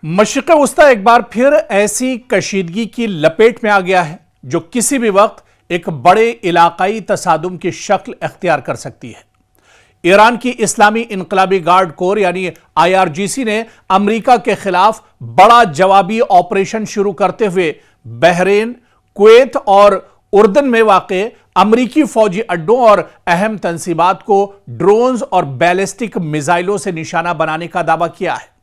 मशरिक़ वस्ता एक बार फिर ऐसी कशीदगी की लपेट में आ गया है जो किसी भी वक्त एक बड़े इलाकाई तसादुम की शक्ल अख्तियार कर सकती है। ईरान की इस्लामी इनकलाबी गार्ड कोर यानी IRGC ने अमेरिका के खिलाफ बड़ा जवाबी ऑपरेशन शुरू करते हुए बहरीन, कुवैत और उर्दन में वाक़े अमरीकी फौजी अड्डों और अहम तंसीबात को ड्रोन्स और बैलिस्टिक मिसाइलों से निशाना बनाने का दावा किया है।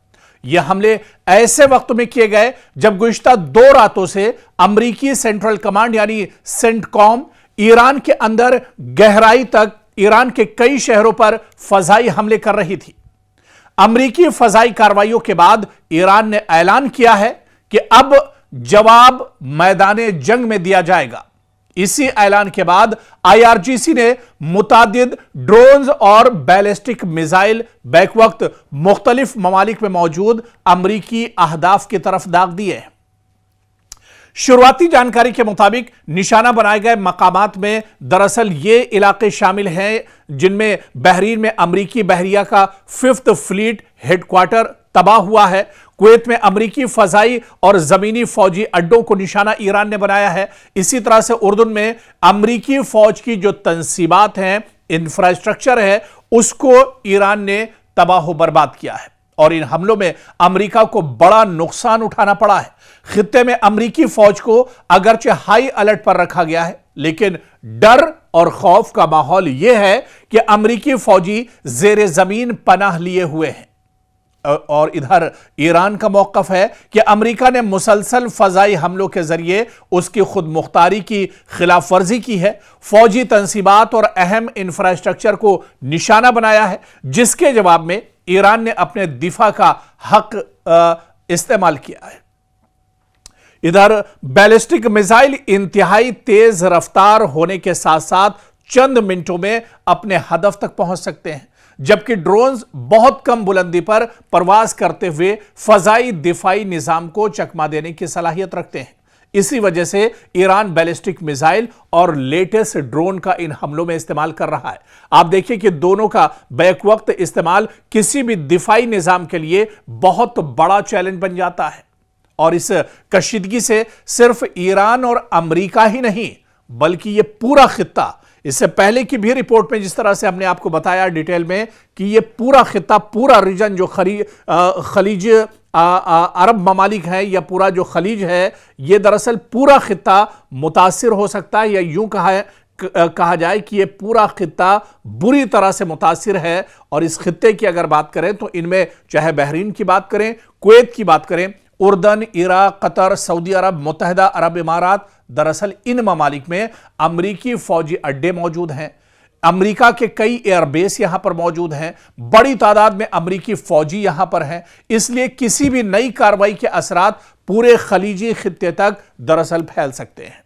यह हमले ऐसे वक्त में किए गए जब गुज़िश्ता 2 रातों से अमरीकी सेंट्रल कमांड यानी सेंटकॉम ईरान के अंदर गहराई तक ईरान के कई शहरों पर फजाई हमले कर रही थी। अमरीकी फजाई कार्रवाइयों के बाद ईरान ने ऐलान किया है कि अब जवाब मैदाने जंग में दिया जाएगा। इसी ऐलान के बाद IRGC ने मुतादिद ड्रोन्स और बैलिस्टिक मिसाइल बैक वक्त मुख्तलिफ ममालिक में मौजूद अमरीकी अहदाफ की तरफ दाग दिए हैं। शुरुआती जानकारी के मुताबिक निशाना बनाए गए मकामात में दरअसल ये इलाके शामिल हैं जिनमें बहरीन में अमरीकी बहरिया का 5th फ्लीट हेडक्वार्टर तबाह हुआ है। कुवैत में अमरीकी फजाई और जमीनी फौजी अड्डों को निशाना ईरान ने बनाया है। इसी तरह से उर्दन में अमरीकी फौज की जो तंसीबात हैं, इंफ्रास्ट्रक्चर है, उसको ईरान ने तबाह बर्बाद किया है और इन हमलों में अमेरिका को बड़ा नुकसान उठाना पड़ा है। खित्ते में अमरीकी फौज को अगरचे हाई अलर्ट पर रखा गया है, लेकिन डर और खौफ का माहौल यह है कि अमरीकी फौजी जेर जमीन पनाह लिए हुए हैं। और इधर ईरान का मौकफ है कि अमेरिका ने मुसलसल फजाई हमलों के जरिए उसकी खुद मुख्तारी की खिलाफ वर्जी की है, फौजी तंसीबात और अहम इंफ्रास्ट्रक्चर को निशाना बनाया है, जिसके जवाब में ईरान ने अपने दिफा का हक इस्तेमाल किया है। इधर बैलिस्टिक मिसाइल इंतहाई तेज रफ्तार होने के साथ साथ चंद मिनटों में अपने हदफ तक पहुंच सकते हैं, जबकि ड्रोन्स बहुत कम बुलंदी पर परवाज करते हुए फजाई दिफाई निजाम को चकमा देने की सलाहियत रखते हैं। इसी वजह से ईरान बैलिस्टिक मिसाइल और लेटेस्ट ड्रोन का इन हमलों में इस्तेमाल कर रहा है। आप देखिए कि दोनों का बैक वक्त इस्तेमाल किसी भी दिफाई निजाम के लिए बहुत बड़ा चैलेंज बन जाता है। और इस कशीदगी से सिर्फ ईरान और अमेरिका ही नहीं बल्कि यह पूरा खित्ता, इससे पहले की भी रिपोर्ट में जिस तरह से हमने आपको बताया डिटेल में कि यह पूरा खित्ता, पूरा रीजन जो खलीज अरब ममालिक है या पूरा जो खलीज है, यह दरअसल पूरा खित्ता मुतासिर हो सकता है, या यूं कहा जाए कि यह पूरा खित्ता बुरी तरह से मुतासिर है। और इस खित्ते की अगर बात करें तो इनमें चाहे बहरीन की बात करें, कुवैत की बात करें, उर्दन, इराक, कतर, सऊदी अरब, मुत्तहिदा अरब इमारात, दरअसल इन ममालिक में अमरीकी फौजी अड्डे मौजूद हैं। अमेरिका के कई एयरबेस यहां पर मौजूद हैं। बड़ी तादाद में अमरीकी फौजी यहां पर हैं। इसलिए किसी भी नई कार्रवाई के असरात पूरे खलीजी खित्ते तक दरअसल फैल सकते हैं।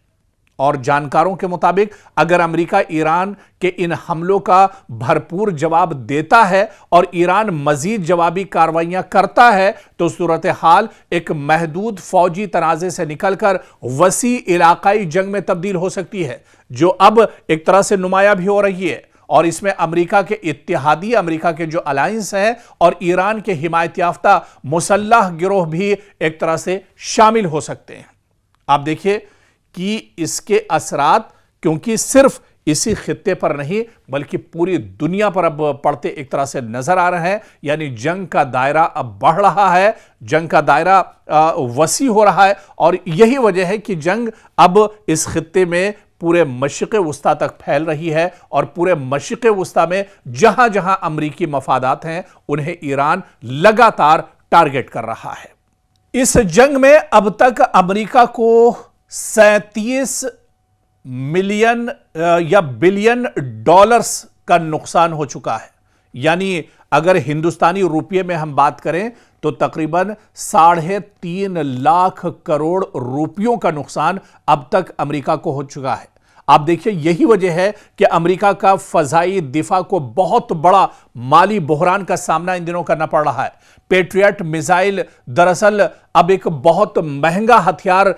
और जानकारों के मुताबिक अगर अमेरिका ईरान के इन हमलों का भरपूर जवाब देता है और ईरान मजीद जवाबी कार्रवाइयां करता है तो सूरत हाल एक महदूद फौजी तनाज़े से निकलकर वसी इलाकाई जंग में तब्दील हो सकती है, जो अब एक तरह से नुमाया भी हो रही है। और इसमें अमेरिका के इत्तेहादी, अमेरिका के जो अलायंस हैं और ईरान के हिमायत याफ्ता मुसल्लह गिरोह भी एक तरह से शामिल हो सकते हैं। आप देखिए कि इसके असरात क्योंकि सिर्फ इसी खित्ते पर नहीं बल्कि पूरी दुनिया पर अब पड़ते एक तरह से नजर आ रहे हैं। यानी जंग का दायरा अब बढ़ रहा है, जंग का दायरा वसी हो रहा है और यही वजह है कि जंग अब इस खित्ते में पूरे मशरिक़ वस्ता तक फैल रही है और पूरे मशरिक़ वस्ता में जहां जहां अमरीकी मफादात हैं उन्हें ईरान लगातार टारगेट कर रहा है। इस जंग में अब तक अमरीका को 37 मिलियन या बिलियन डॉलर्स का नुकसान हो चुका है। यानी अगर हिंदुस्तानी रुपये में हम बात करें तो तकरीबन 3.5 लाख करोड़ रुपयों का नुकसान अब तक अमेरिका को हो चुका है। आप देखिए यही वजह है कि अमेरिका का फजाई दिफा को बहुत बड़ा माली बहरान का सामना इन दिनों करना पड़ रहा है। पेट्रियट मिसाइल दरअसल अब एक बहुत महंगा हथियार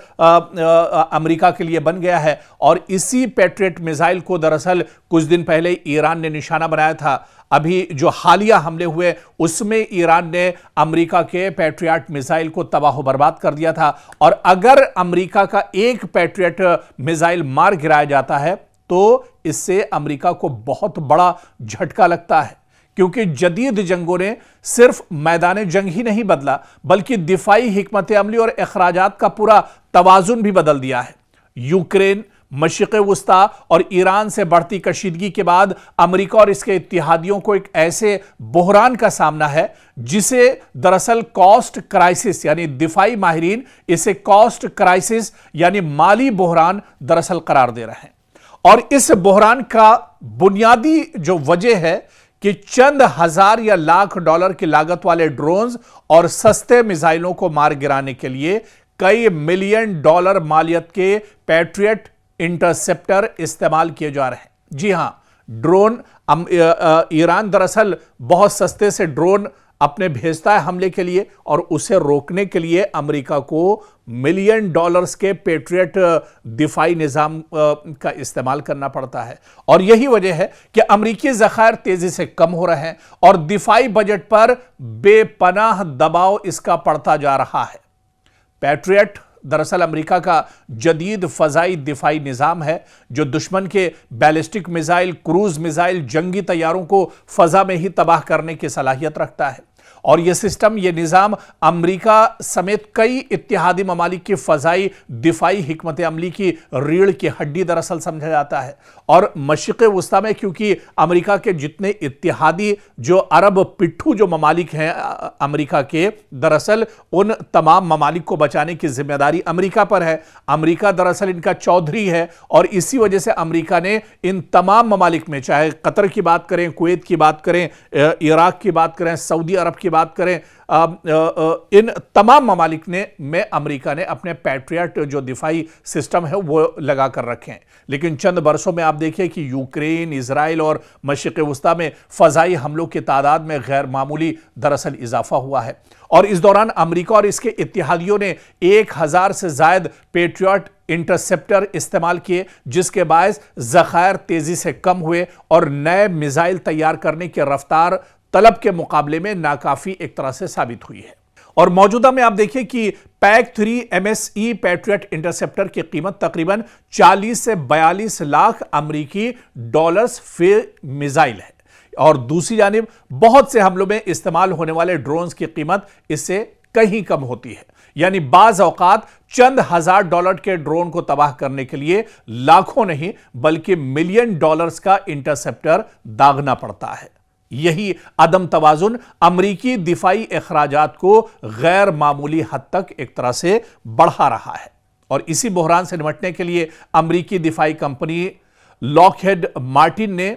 अमेरिका के लिए बन गया है और इसी पेट्रियट मिसाइल को दरअसल कुछ दिन पहले ईरान ने निशाना बनाया था। अभी जो हालिया हमले हुए उसमें ईरान ने अमेरिका के पेट्रियट मिसाइल को तबाह बर्बाद कर दिया था और अगर अमेरिका का एक पेट्रियट मिसाइल मार गिराया जाता है तो इससे अमेरिका को बहुत बड़ा झटका लगता है, क्योंकि जदीद जंगों ने सिर्फ मैदान जंग ही नहीं बदला बल्कि दिफाई हिकमत अमली और अखराजात का पूरा तवाजुन भी बदल दिया है। यूक्रेन, मशरिक़ वुस्ता और ईरान से बढ़ती कशीदगी के बाद अमेरिका और इसके इत्तेहादियों को एक ऐसे बहरान का सामना है जिसे दरअसल कॉस्ट क्राइसिस यानी दिफाई माहिरीन इसे कॉस्ट क्राइसिस यानी माली बहरान दरअसल करार दे रहे हैं। और इस बहरान का बुनियादी जो वजह है कि चंद हजार या लाख डॉलर की लागत वाले ड्रोन्स और सस्ते मिसाइलों को मार गिराने के लिए कई मिलियन डॉलर मालियत के पैट्रियट इंटरसेप्टर इस्तेमाल किए जा रहे हैं। जी हां, ड्रोन ईरान दरअसल बहुत सस्ते से ड्रोन अपने भेजता है हमले के लिए और उसे रोकने के लिए अमेरिका को मिलियन डॉलर्स के पेट्रियट दिफाई निजाम का इस्तेमाल करना पड़ता है। और यही वजह है कि अमेरिकी ज़खायर तेजी से कम हो रहे हैं और दिफाई बजट पर बेपनाह दबाव इसका पड़ता जा रहा है। पैट्रियट दरअसल अमेरिका का जदीद फजाई दिफाई निजाम है जो दुश्मन के बैलिस्टिक मिसाइल, क्रूज मिसाइल, जंगी तैयारों को फजा में ही तबाह करने की सलाहियत रखता है। और यह सिस्टम, यह निजाम अमेरिका समेत कई इत्तेहादी ममालिक की फजाई दिफाई हिकमत अमली की रीढ़ की हड्डी दरअसल समझा जाता है। और मशरिक़ वुस्ता में क्योंकि अमेरिका के जितने इत्तेहादी जो अरब पिट्ठू जो ममालिक हैं अमेरिका के, दरअसल उन तमाम ममालिक को बचाने की जिम्मेदारी अमेरिका पर है। अमेरिका दरअसल इनका चौधरी है और इसी वजह से अमेरिका ने इन तमाम ममालिक में, चाहे कतर की बात करें, कुवैत की बात करें, इराक की बात करें, सऊदी अरब की बात करें, इन तमाम ममालिक में अमेरिका ने अपने पैट्रियट जो दिफाई सिस्टम है वो लगा कर रखे हैं। लेकिन चंद बरसों में आप देखिए कि यूक्रेन, इजराइल और मशरिक़ वुस्ता में फजाई हमलों की तादाद में गैर मामूली दरअसल इजाफा हुआ है। और इस दौरान अमेरिका और इसके इत्तेहादियों ने 1000 से ज्यादा पेट्रियट इंटरसेप्टर इस्तेमाल किए, जिसके बायस ज़खायर तेजी से कम हुए और नए मिसाइल तैयार करने की रफ्तार तलब के मुकाबले में नाकाफी एक तरह से साबित हुई है। और मौजूदा में आप देखिए कि PAC-3 MSE पैट्रियट इंटरसेप्टर की कीमत तकरीबन 40 से 42 लाख अमेरिकी डॉलर्स फी मिसाइल है और दूसरी जानिब बहुत से हमलों में इस्तेमाल होने वाले ड्रोन्स की कीमत इससे कहीं कम होती है। यानी बाज औकात चंद हजार डॉलर के ड्रोन को तबाह करने के लिए लाखों नहीं बल्कि मिलियन डॉलर्स का इंटरसेप्टर दागना पड़ता है। यही अदम तवाजुन अमरीकी दिफाई अखराजात को गैर मामूली हद तक एक तरह से बढ़ा रहा है। और इसी बहरान से निपटने के लिए अमरीकी दिफाई कंपनी लॉकहेड मार्टिन ने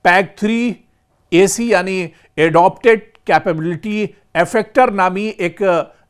PAC-3 AC यानी एडॉप्टेड कैपेबिलिटी इफेक्टर नामी एक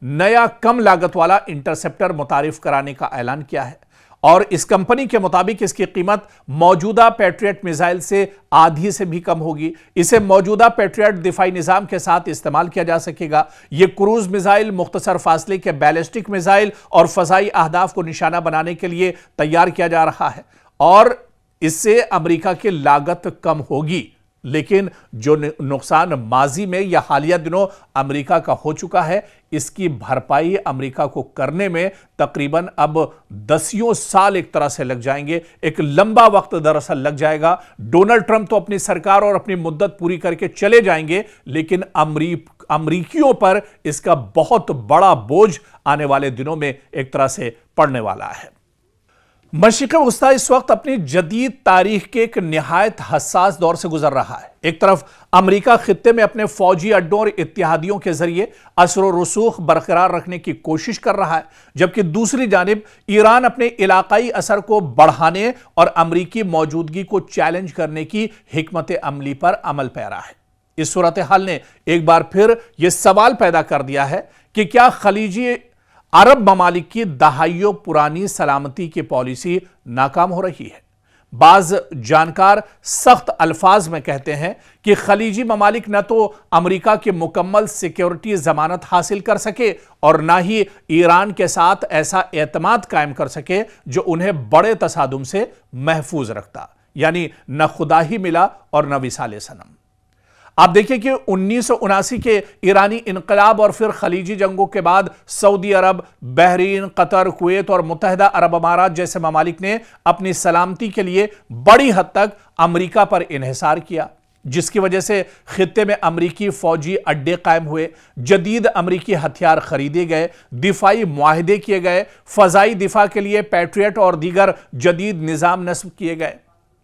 नया कम लागत वाला इंटरसेप्टर मुतारिफ कराने का ऐलान किया है। और इस कंपनी के मुताबिक इसकी कीमत मौजूदा पैट्रियट मिसाइल से आधी से भी कम होगी। इसे मौजूदा पैट्रियट दिफाई निजाम के साथ इस्तेमाल किया जा सकेगा। यह क्रूज मिसाइल, मुख्तसर फासले के बैलिस्टिक मिसाइल और फजाई अहदाफ को निशाना बनाने के लिए तैयार किया जा रहा है और इससे अमेरिका की लागत कम होगी। लेकिन जो नुकसान माजी में या हालिया दिनों अमेरिका का हो चुका है, इसकी भरपाई अमेरिका को करने में तकरीबन अब 10 साल एक तरह से लग जाएंगे। एक लंबा वक्त दरअसल लग जाएगा। डोनाल्ड ट्रंप तो अपनी सरकार और अपनी मुद्दत पूरी करके चले जाएंगे, लेकिन अमरीकियों पर इसका बहुत बड़ा बोझ आने वाले दिनों में एक तरह से पड़ने वाला है। मशरिक़ वुस्ता इस वक्त अपनी जदीद तारीख के एक निहायत हसास दौर से गुजर रहा है। एक तरफ अमेरिका खित्ते में अपने फौजी अड्डों और इत्तेहादियों के जरिए असर व रसूख बरकरार रखने की कोशिश कर रहा है, जबकि दूसरी जानिब ईरान अपने इलाकाई असर को बढ़ाने और अमरीकी मौजूदगी को चैलेंज करने की हिकमत अमली पर अमल पैरा है। इस सूरत हाल ने एक बार फिर यह सवाल पैदा कर दिया है कि क्या खलीजी अरब ममालिक की दहाइयों पुरानी सलामती की पॉलिसी नाकाम हो रही है। बाज जानकार सख्त अल्फाज में कहते हैं कि खलीजी ममालिक न तो अमेरिका की मुकम्मल सिक्योरिटी जमानत हासिल कर सके और ना ही ईरान के साथ ऐसा एतमाद कायम कर सके जो उन्हें बड़े तसादुम से महफूज रखता। यानी न खुदा ही मिला और न विसाले सनम। आप देखिए कि 1979 के ईरानी इनकलाब और फिर खलीजी जंगों के बाद सऊदी अरब, बहरीन, कतर, कुवैत और मुत्तहिदा अरब अमारात जैसे ममालिक ने अपनी सलामती के लिए बड़ी हद तक अमेरिका पर इन्हिसार किया, जिसकी वजह से खित्ते में अमरीकी फौजी अड्डे कायम हुए, जदीद अमरीकी हथियार खरीदे गए, दिफाई मुआहदे किए गए, फजाई दिफा के लिए पैट्रियट और दीगर जदीद निज़ाम नस्ब किए गए।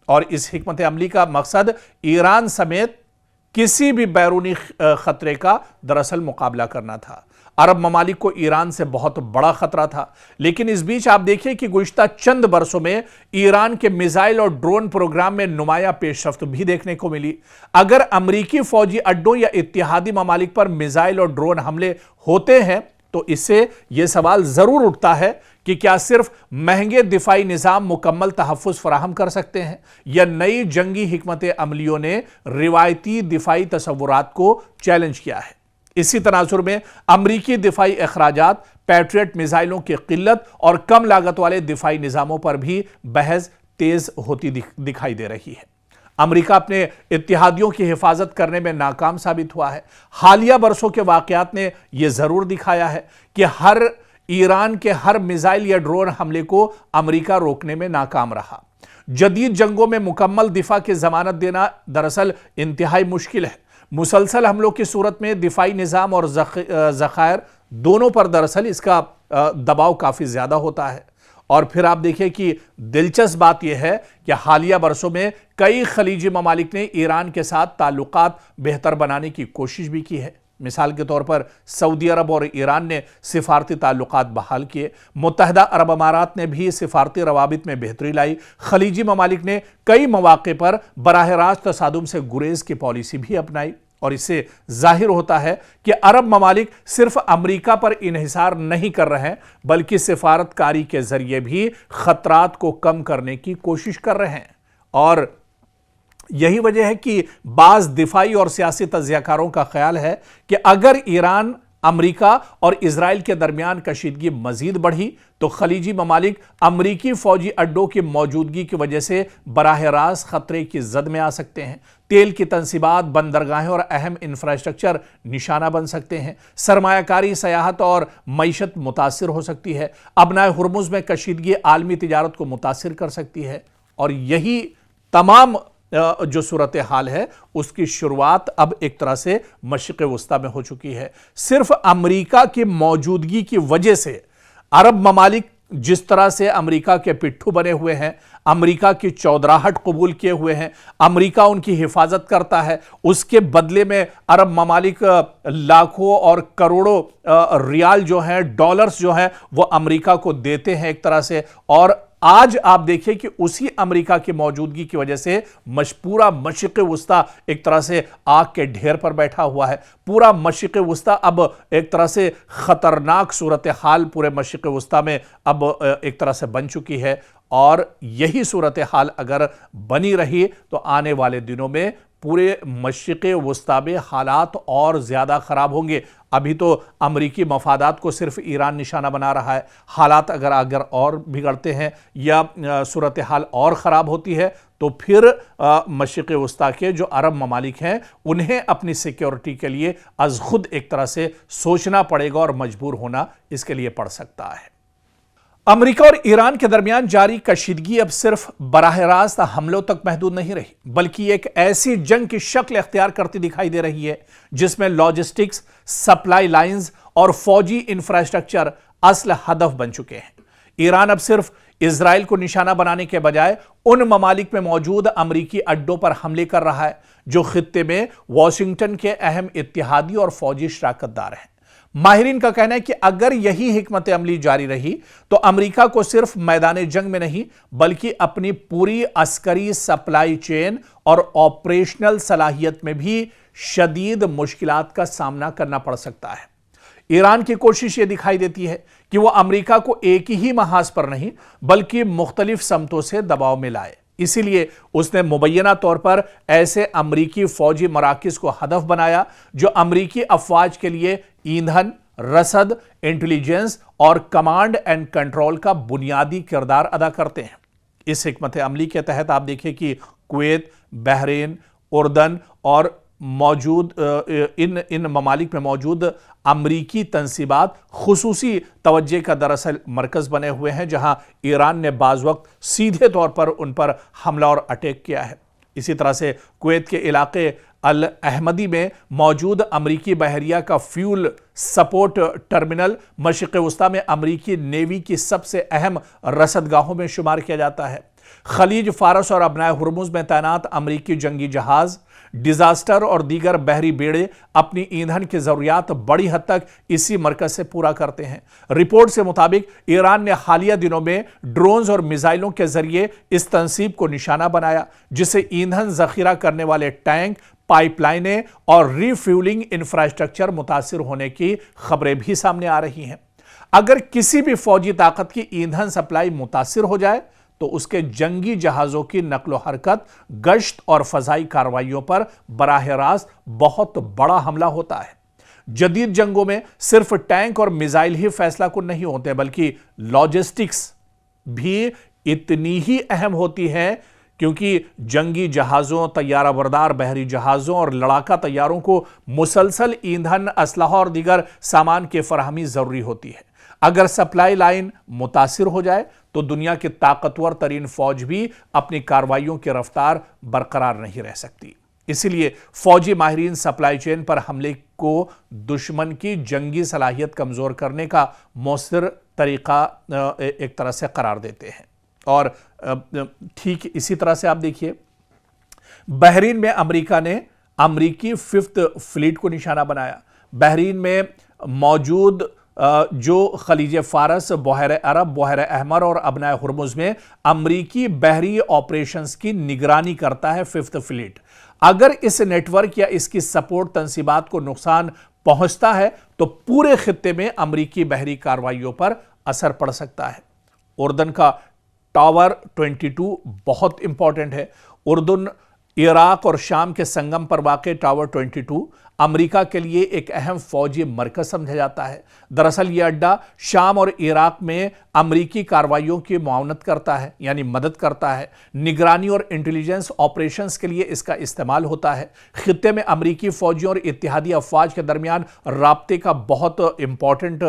और इस हिकमत अमली का मकसद ईरान समेत किसी भी बैरूनी खतरे का दरअसल मुकाबला करना था। अरब ममालिक को ईरान से बहुत बड़ा खतरा था, लेकिन इस बीच आप देखिए कि गुज़िश्ता चंद बरसों में ईरान के मिसाइल और ड्रोन प्रोग्राम में नुमाया पेशरफ्त भी देखने को मिली। अगर अमरीकी फौजी अड्डों या इत्तेहादी ममालिक पर मिसाइल और ड्रोन हमले होते हैं तो इससे यह सवाल जरूर उठता है कि क्या सिर्फ महंगे दिफाई निज़ाम मुकम्मल तहफ़्फ़ुज़ फराहम कर सकते हैं या नई जंगी हिकमत अमलियों ने रिवायती दिफाई तसव्वुरात को चैलेंज किया है। इसी तनाजुर में अमरीकी दिफाई अखराजात, पैट्रियट मिसाइलों की किल्लत और कम लागत वाले दिफाई निज़ामों पर भी बहस तेज होती दिखाई दे रही है। अमेरिका अपने इत्तेहादियों की हिफाजत करने में नाकाम साबित हुआ है। हालिया बरसों के वाकयात ने यह जरूर दिखाया है कि ईरान के हर मिसाइल या ड्रोन हमले को अमेरिका रोकने में नाकाम रहा। जदीद जंगों में मुकम्मल दिफा की जमानत देना दरअसल इंतहाई मुश्किल है। मुसलसल हमलों की सूरत में दिफाई निज़ाम और ज़खायर दोनों पर दरअसल इसका दबाव काफ़ी ज़्यादा होता है। और फिर आप देखिए कि दिलचस्प बात यह है कि हालिया बरसों में कई खलीजी ममालिक ने ईरान के साथ ताल्लुकात बेहतर बनाने की कोशिश भी की है। मिसाल के तौर पर सऊदी अरब और ईरान ने सिफारती ताल्लुकात बहाल किए। मुत्तहिदा अरब अमारात ने भी सिफारती रवाबित में बेहतरी लाई। खलीजी ममालिक ने कई मौके पर बराह रास्त तसादुम से गुरेज की पॉलिसी भी अपनाई। और इससे जाहिर होता है कि अरब ममालिक सिर्फ अमेरिका पर इन्हिसार नहीं कर रहे हैं, बल्कि सिफारतकारी के जरिए भी खतरात को कम करने की कोशिश कर रहे हैं। और यही वजह है कि बाज दिफाई और सियासी तज्जियाकारों का ख्याल है कि अगर ईरान, अमेरिका और इजराइल के दरमियान कशीदगी मजीद बढ़ी तो खलीजी ममालिक अमरीकी फौजी अड्डों की मौजूदगी की वजह से बराह रास्त खतरे की जद में आ सकते हैं। तेल की तंसीबात, बंदरगाहें और अहम इंफ्रास्ट्रक्चर निशाना बन सकते हैं। सरमायाकारी, सयाहत और मईशत मुतासिर हो सकती है। अबनाए हुर्मुज में कशीदगी आलमी तिजारत को मुतासिर कर सकती है। और यही तमाम जो सूरत हाल है उसकी शुरुआत अब एक तरह से मशरिक़ वस्ता में हो चुकी है। सिर्फ अमेरिका की मौजूदगी की वजह से अरब ममालिक जिस तरह से अमेरिका के पिट्ठू बने हुए हैं, अमेरिका की चौधराहट कबूल किए हुए हैं, अमेरिका उनकी हिफाजत करता है, उसके बदले में अरब ममालिक लाखों और करोड़ों रियाल जो हैं, डॉलर्स जो हैं, वो अमेरिका को देते हैं एक तरह से। और आज आप देखिए कि उसी अमेरिका की मौजूदगी की वजह से पूरा मशरिक़ वस्ता एक तरह से आग के ढेर पर बैठा हुआ है। पूरा मशरिक़ वस्ता अब एक तरह से खतरनाक सूरत हाल पूरे मशरिक़ वस्ता में अब एक तरह से बन चुकी है। और यही सूरत हाल अगर बनी रही तो आने वाले दिनों में पूरे मशरिक़ वस्ता में हालात और ज़्यादा ख़राब होंगे। अभी तो अमरीकी मफादात को सिर्फ ईरान निशाना बना रहा है। हालात अगर और बिगड़ते हैं या सूरत हाल और ख़राब होती है तो फिर मशरिक़ वस्ता के जो अरब ममालिक हैं उन्हें अपनी सिक्योरिटी के लिए अज़ खुद एक तरह से सोचना पड़ेगा और मजबूर होना इसके लिए पड़ सकता है। अमेरिका और ईरान के दरमियान जारी कशीदगी अब सिर्फ बराह रास्त हमलों तक महदूद नहीं रही, बल्कि एक ऐसी जंग की शक्ल इख्तियार करती दिखाई दे रही है जिसमें लॉजिस्टिक्स, सप्लाई लाइंस और फौजी इंफ्रास्ट्रक्चर असल हदफ बन चुके हैं। ईरान अब सिर्फ इजराइल को निशाना बनाने के बजाय उन ममालिक में मौजूद अमरीकी अड्डों पर हमले कर रहा है जो खित्ते में वाशिंगटन के अहम इत्तेहादी और फौजी शराकतदार हैं। माहिरीन का कहना है कि अगर यही हिकमत अमली जारी रही तो अमेरिका को सिर्फ मैदान जंग में नहीं बल्कि अपनी पूरी अस्करी सप्लाई चेन और ऑपरेशनल सलाहियत में भी शदीद मुश्किलात का सामना करना पड़ सकता है। ईरान की कोशिश यह दिखाई देती है कि वह अमेरिका को एक ही महाज पर नहीं बल्कि मुख्तलिफ समतों से दबाव में लाए। इसीलिए उसने मुबैना तौर पर ऐसे अमरीकी फौजी मराकिज को हदफ बनाया जो अमरीकी अफवाज के लिए ईंधन, रसद, इंटेलिजेंस और कमांड एंड कंट्रोल का बुनियादी किरदार अदा करते हैं। इस हिकमत अमली के तहत आप देखिए कि कुवैत, बहरीन, उर्दन और मौजूद इन ममालिक में मौजूद अमरीकी तंसीबात खुसूसी तवज्जे का दरअसल मरकज बने हुए हैं, जहां ईरान ने बाज़ वक्त सीधे तौर पर उन पर हमला और अटैक किया है। इसी तरह से कुवैत के इलाके अल अहमदी में मौजूद अमरीकी बहरिया का फ्यूल सपोर्ट टर्मिनल मशरिक़ वस्ता में अमरीकी नेवी की सबसे अहम रसदगाहों में शुमार किया जाता है। खलीज फारस और अबनाए हुर्मुज़ में तैनात अमरीकी जंगी जहाज, डिजास्टर और दीगर बहरी बेड़े अपनी ईंधन की जरूरियात बड़ी हद तक इसी मरकज से पूरा करते हैं। रिपोर्ट से मुताबिक ईरान ने हालिया दिनों में ड्रोन्स और मिसाइलों के जरिए इस तंसीब को निशाना बनाया, जिससे ईंधन जखीरा करने वाले टैंक, पाइपलाइनें और रिफ्यूलिंग इंफ्रास्ट्रक्चर मुतासिर होने की खबरें भी सामने आ रही हैं। अगर किसी भी फौजी ताकत की ईंधन सप्लाई मुतासिर हो जाए तो उसके जंगी जहाजों की नकलो हरकत, गश्त और फजाई कार्रवाइयों पर बराह रास्त बहुत बड़ा हमला होता है। जदीद जंगों में सिर्फ टैंक और मिसाइल ही फैसला कुन नहीं होते, बल्कि लॉजिस्टिक्स भी इतनी ही अहम होती है, क्योंकि जंगी जहाजों, तैयारा बरदार बहरी जहाजों और लड़ाका तैयारों को मुसलसल ईंधन, असलहा और दीगर सामान की फराहमी जरूरी होती है। अगर सप्लाई लाइन मुतासिर हो जाए तो दुनिया की ताकतवर तरीन फौज भी अपनी कार्रवाइयों की रफ्तार बरकरार नहीं रह सकती। इसलिए फौजी माहिरीन सप्लाई चेन पर हमले को दुश्मन की जंगी सलाहियत कमजोर करने का मौसर तरीका एक तरह से करार देते हैं। और ठीक इसी तरह से आप देखिए, बहरीन में अमेरिका ने अमरीकी 5th फ्लीट को निशाना बनाया। बहरीन में मौजूद जो खलीज फारस, बहर अरब, बहर अहमर और अबनाए हुर्मुज़ में अमरीकी बहरी ऑपरेशंस की निगरानी करता है 5th फ्लीट। अगर इस नेटवर्क या इसकी सपोर्ट तंसीबात को नुकसान पहुंचता है तो पूरे खित्ते में अमरीकी बहरी कार्रवाइयों पर असर पड़ सकता है। उर्दन का टावर 22 बहुत इंपॉर्टेंट है। उर्दन, इराक और शाम के संगम पर वाक़ टावर 22 अमेरिका के लिए एक अहम फौजी मरकज समझा जाता है। दरअसल यह अड्डा शाम और इराक में अमरीकी कार्रवाइयों की मुआवनत करता है, यानी मदद करता है। निगरानी और इंटेलिजेंस ऑपरेशंस के लिए इसका इस्तेमाल होता है। खित्ते में अमरीकी फौजियों और इत्तेहादी अफवाज के दरमियान राब्ते का बहुत इंपॉर्टेंट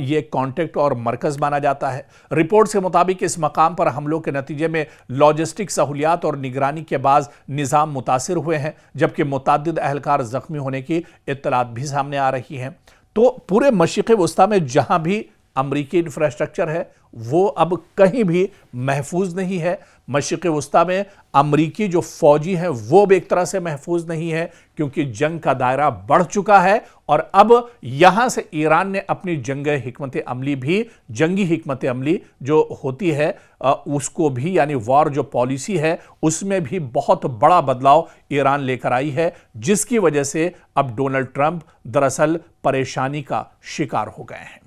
ये कॉन्टेक्ट और मरकज माना जाता है। रिपोर्ट के मुताबिक इस मकाम पर हमलों के नतीजे में लॉजिस्टिक सहूलियात और निगरानी के बाद निज़ाम मुतासिर हुए हैं, जबकि मुतअद्दिद अहलकार जख्मी होने की इत्तलात भी सामने आ रही हैं। तो पूरे मशरिक़ वस्ता में जहां भी अमरीकी इंफ्रास्ट्रक्चर है वो अब कहीं भी महफूज नहीं है। मशरिक़ वस्ता में अमरीकी जो फौजी हैं वो भी एक तरह से महफूज नहीं है, क्योंकि जंग का दायरा बढ़ चुका है और अब यहां से ईरान ने अपनी जंगी हिकमत अमली जो होती है उसको भी, यानी वॉर जो पॉलिसी है उसमें भी बहुत बड़ा बदलाव ईरान लेकर आई है, जिसकी वजह से अब डोनाल्ड ट्रंप दरअसल परेशानी का शिकार हो गए हैं।